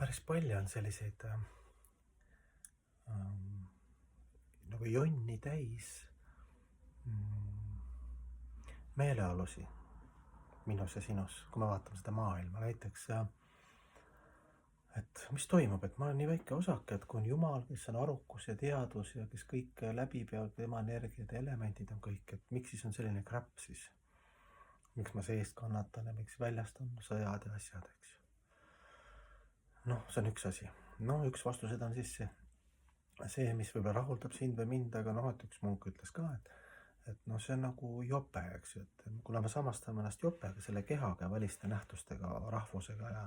päris palju on selliseid nagu jonni täis meeleolusi minus ja sinus, kui me vaatame seda maailma näiteks, et mis toimub, et ma olen nii väike osake, et kui on Jumal, kes on arukus ja teadus ja kes kõik läbib ja tema energiad ja elemendid on kõik, et miks siis on selline crap siis? Miks ma seest kannatan ja miks väljast on sõjad ja asjad, eks ju? Noh, see on üks asi. No üks vastused on siis see, mis võib-olla rahuldab sind või mind, aga noh, et üks munk ütles ka, et noh, see on nagu jope, eks ju, et kuna me samastame ennast jopega, selle kehaga, väliste nähtustega, rahvusega ja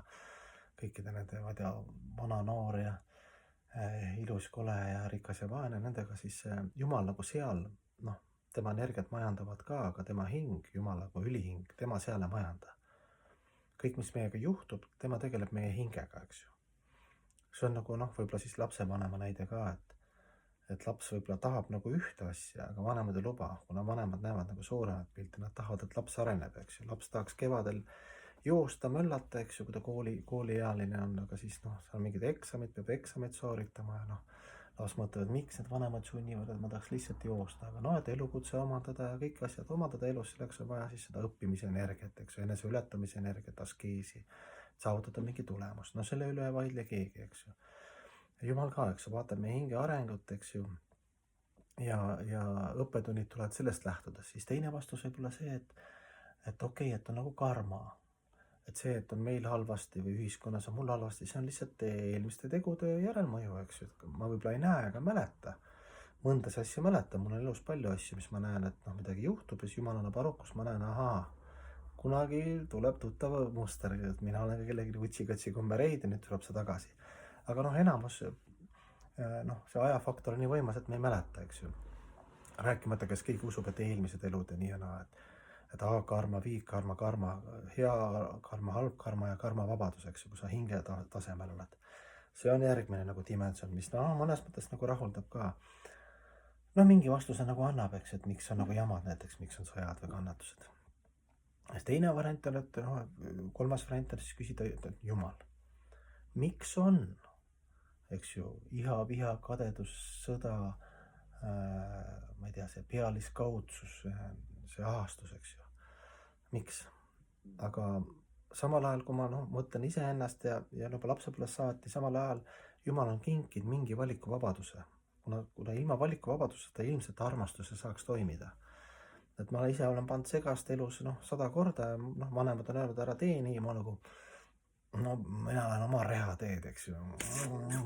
kõikide nende, ma ei tea, vana noor ja ilus, kole ja rikas ja vaene, nendega siis Jumal nagu seal, noh, tema energiat majandavad ka, aga tema hing, Jumal nagu ülihing, tema seal ei majanda. Kõik, mis meiega juhtub, tema tegeleb meie hingega, eks ju. See on nagu noh, võib-olla siis lapsevanema näide ka, et laps võib-olla tahab nagu ühte asja, aga vanemad ei luba, kuna vanemad näevad nagu suuremat pilti, nad tahavad, et laps areneb, eks ju. Laps tahaks kevadel joosta, möllata, eks ju, kui ta kooliealine on, aga siis noh, seal on mingid eksamid, peab eksamid sooritama ja noh, laps mõtlevad, miks need vanemad sunnivad, et ma tahaks lihtsalt joosta, aga noh, et elukutse omandada ja kõik asjad omandada elus, selleks on vaja siis seda õppimise energiat, eks ju, enese ületamise energiat, askeesi, saavutada mingi tulemus. No selle üle ei vaidle keegi, eks ju. Jumal ka, eks ju, vaatab meie hinge arengut, eks ju, ja õppetunnid tulevad sellest lähtudes. Siis teine vastus võib olla see, et okei, et on nagu karma. Et see, et on meil halvasti või ühiskonnas on mul halvasti, see on lihtsalt eelmiste tegude järelmõju, eks ju. Ma võib-olla ei näe ega mäleta. Mõndas asja mäletan, mul on elus palju asju, mis ma näen, et noh, midagi juhtub ja siis Jumal annab arukus, ma näen, ahaa, kunagi tuleb tuttav muster, et mina olen kellegi utsikatsi kombereid ja nüüd tuleb see tagasi. Aga noh, enamus, noh, see ajafaktor on nii võimas, et me ei mäleta, eks ju. Rääkimata, kes keegi usub, et eelmised elud ja nii ja naa, et A-karma, viigkarma, karma, hea karma, halb karma ja karma vabadus, eks ju, kui sa hinge tasemel oled. See on järgmine nagu dimension, mis no, mõnes mõttes nagu rahuldab ka. No mingi vastuse nagu annab, eks, et miks on nagu jamad näiteks, miks on sõjad või kannatused. Teine variant on, et no, kolmas variant on siis küsida, et Jumal, miks on, eks ju, iha, viha, kadedus, sõda, ma ei tea, see pealiskaudsus, see ahastus, eks ju. Miks? Aga samal ajal, kui ma mõtlen iseennast ja juba lapsepõlvest saati, samal ajal Jumal on kinkinud mingi valikuvabaduse. Kuna ilma valikuvabaduseta ilmselt armastus ei saaks toimida. Et ma ise olen pannud segast elus 100 korda ja vanemad on öelnud, ära tee nii, ma nagu no mina olen oma reha teed, eks ju.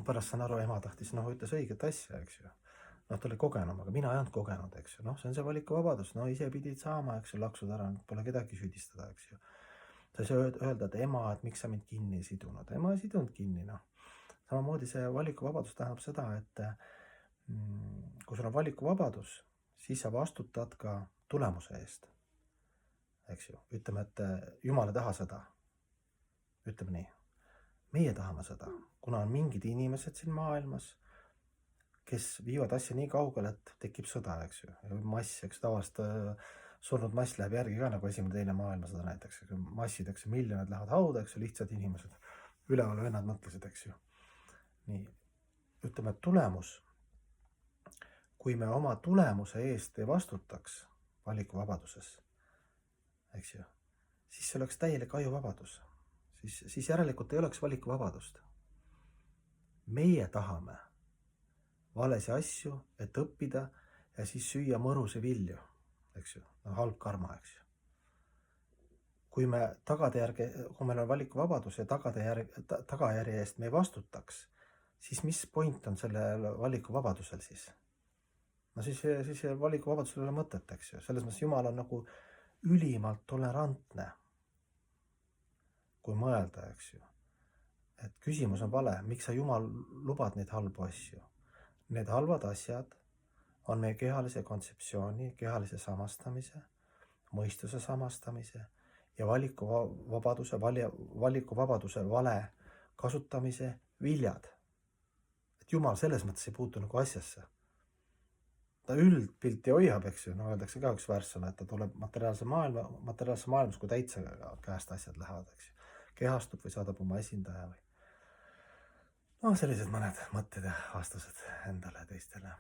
Pärast saan aru, ema tahtis, ütles õiget asja, eks ju. Ta oli kogenum, aga mina ei olnud kogenud, eks ju. See on see valikuvabadus, ise pidid saama, eks ju, laksud ära, pole kedagi süüdistada, eks ju. Ta ei saa öelda, et ema, et miks sa mind kinni ei sidunud. Ema ei sidunud kinni, Samamoodi see valikuvabadus tähendab seda, et kui sul on valikuvabadus, siis sa vastutad ka tulemuse eest, eks ju. Ütleme, et Jumal ei taha seda. Ütleme nii, meie tahame seda, kuna on mingid inimesed siin maailmas, kes viivad asja nii kaugele, et tekib sõda, eks ju. Mass, eks tavaliselt surnud mass läheb järgi ka nagu esimene teine maailmasõda näiteks. Massid, eks ju, miljonid lähevad hauda, eks ju, lihtsad inimesed. Üleval vennad mõtlesid, eks ju. Nii, ütleme, et tulemus, kui me oma tulemuse eest ei vastutaks valikuvabaduses, eks ju, siis see oleks täielik ajuvabadus. Siis järelikult ei oleks valikuvabadust. Meie tahame valesi asju, et õppida ja siis süüa mõrusi vilju, eks ju, halb karma, eks ju. Kui meil on valikuvabadus ja tagajärje eest me ei vastutaks, siis mis point on sellel valikuvabadusel siis? Siis valikuvabadusel ei ole mõtet, eks ju. Selles mõttes Jumal on nagu ülimalt tolerantne, kui mõelda, eks ju. Et küsimus on vale, miks sa Jumal lubad neid halbu asju? Need halvad asjad on meie kehalise kontseptsiooni, kehalise samastamise, mõistuse samastamise ja valikuvabaduse vale kasutamise viljad. Et Jumal selles mõttes ei puutu nagu asjasse. Ta üldpilti hoiab, eks ju, öeldakse ka üks värssõna, et ta tuleb materiaalse maailmas, kui täitsa käest asjad lähevad, eks ju. Kehastub või saadab oma esindaja või. no sellised mõned mõtted ja vastused endale ja teistele.